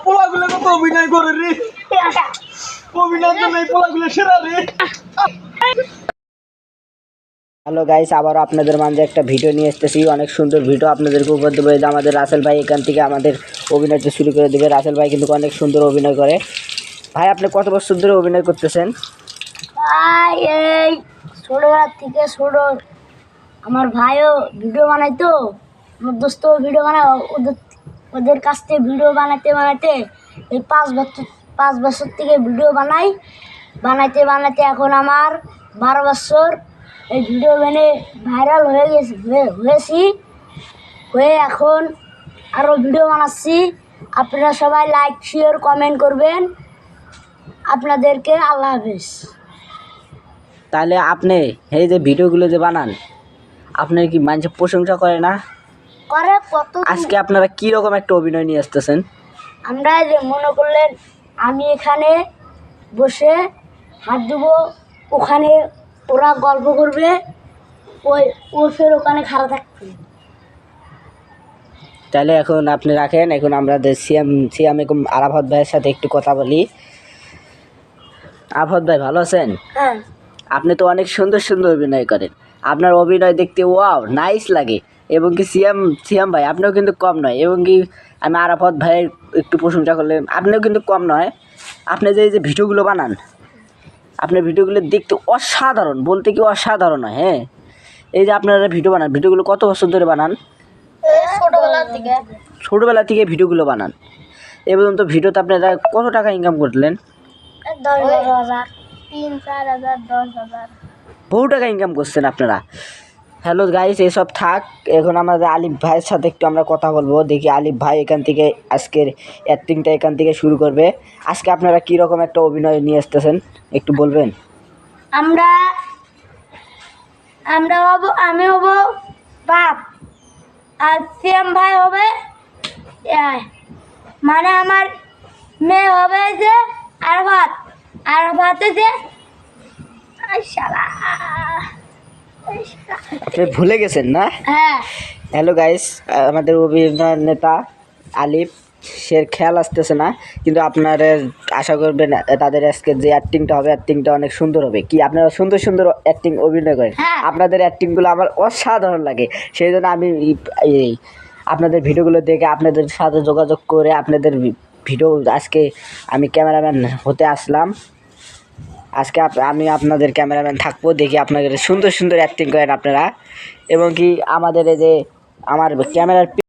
পোলাগুলো কত অভিনয় করে রে, অভিনয় তো নেই, পোলাগুলো সেরা রে। হ্যালো গাইস, আবার আপনাদের মাঝে একটা ভিডিও নিয়ে এসেছি। অনেক সুন্দর ভিডিও আপনাদেরকে উপহার দেবো। এই যে আমাদের রাসেল ভাই এখান থেকে আমাদের অভিনয়টা শুরু করে দেবে। রাসেল ভাই কিন্তু অনেক সুন্দর অভিনয় করে। ভাই আপনি কত বছর ধরে অভিনয় করতেছেন? ভাই এই ছোটবেলা থেকে আমার ভাইও ভিডিও বানায়, তো আমার দোস্তও ভিডিও বানায়। ওদের কাছ থেকে ভিডিও বানাতে এই 5 বছর থেকে ভিডিও বানাইতে এখন আমার 12 বছর। এই ভিডিও বানিয়ে ভাইরাল হয়েছি, এখন আরও ভিডিও বানাচ্ছি। আপনারা সবাই লাইক শেয়ার কমেন্ট করবেন। আপনাদেরকে আল্লাহ হাফেজ। তাহলে আপনি এই যে ভিডিওগুলো যে বানান, আপনার কি মানুষের প্রশংসা করে না? করে কত। আজকে আপনারা কি রকম একটা অভিনয় নিয়ে আসতেছেন? আমরা যে মনে করলেন আমি এখানে বসে হাত দেবো, ওখানে ওরা গল্প করবে, ও ফের ওখানে খাড়া থাকবে। তাহলে এখন আপনি রাখেন, এখন আমরা সিয়াম আরাফাত ভাইয়ের সাথে একটু কথা বলি। আরাফাত ভাই ভালো আছেন? হ্যাঁ, আপনি তো অনেক সুন্দর সুন্দর অভিনয় করেন। আপনার অভিনয় দেখতে ওয়াও নাইস লাগে। এবং কি সিয়াম ভাই আপনিও কিন্তু কম নয়। এবং কি আমি আরাফাত ভাইয়ের একটু প্রশংসা করলে আপনিও কিন্তু কম নয়। আপনি যে এই যে ভিডিওগুলো বানান, আপনার ভিডিওগুলো দেখতে অসাধারণ, বলতে কি অসাধারণ হয়। হ্যাঁ, এই যে আপনারা ভিডিও বানান, ভিডিওগুলো কত বছর ধরে বানান? ছোটোবেলা থেকে ভিডিওগুলো বানান। এ পর্যন্ত ভিডিওতে আপনারা কত টাকা ইনকাম করলেন? 10,000, 3-4,000, 10,000। বহু টাকা ইনকাম করছেন আপনারা। হ্যালো গাইস, এসব থাক, এখন আমাদের আলিফ ভাইয়ের সাথে একটু আমরা কথা বলবো। দেখি আলিফ ভাই এখান থেকে আজকের অ্যাক্টিংটা এখান থেকে শুরু করবে। আজকে আপনারা কী রকম একটা অভিনয় নিয়ে আসতেছেন একটু বলবেন? আমি হব বাপ, আর সিএম ভাই হবে মানে আমার মেয়ে হবে যে আরাফাতে যে আপনি ভুলে গেছেন না? হ্যাঁ। হ্যালো গাইস, আমাদের অভিনয় নেতা আলিফ সে খেয়াল আসতেছে না, কিন্তু আপনারা আশা করবেন তাদের আজকে যে অ্যাক্টিংটা হবে, অ্যাক্টিংটা অনেক সুন্দর হবে। কি আপনারা সুন্দর সুন্দর অ্যাক্টিং অভিনয় করেন। হ্যাঁ। আপনাদের অ্যাক্টিংগুলো আমার অসাধারণ লাগে। সেই জন্য আমি এই আপনাদের ভিডিওগুলো দেখে আপনাদের সাথে যোগাযোগ করে আপনাদের ভিডিও আজকে আমি ক্যামেরাম্যান হতে আসলাম। আজকে আমি আপনাদের ক্যামেরাম্যান থাকবো, দেখি আপনাদের সুন্দর সুন্দর অ্যাক্টিং করেন আপনারা। এবং কি আমাদের এই যে আমার ক্যামেরার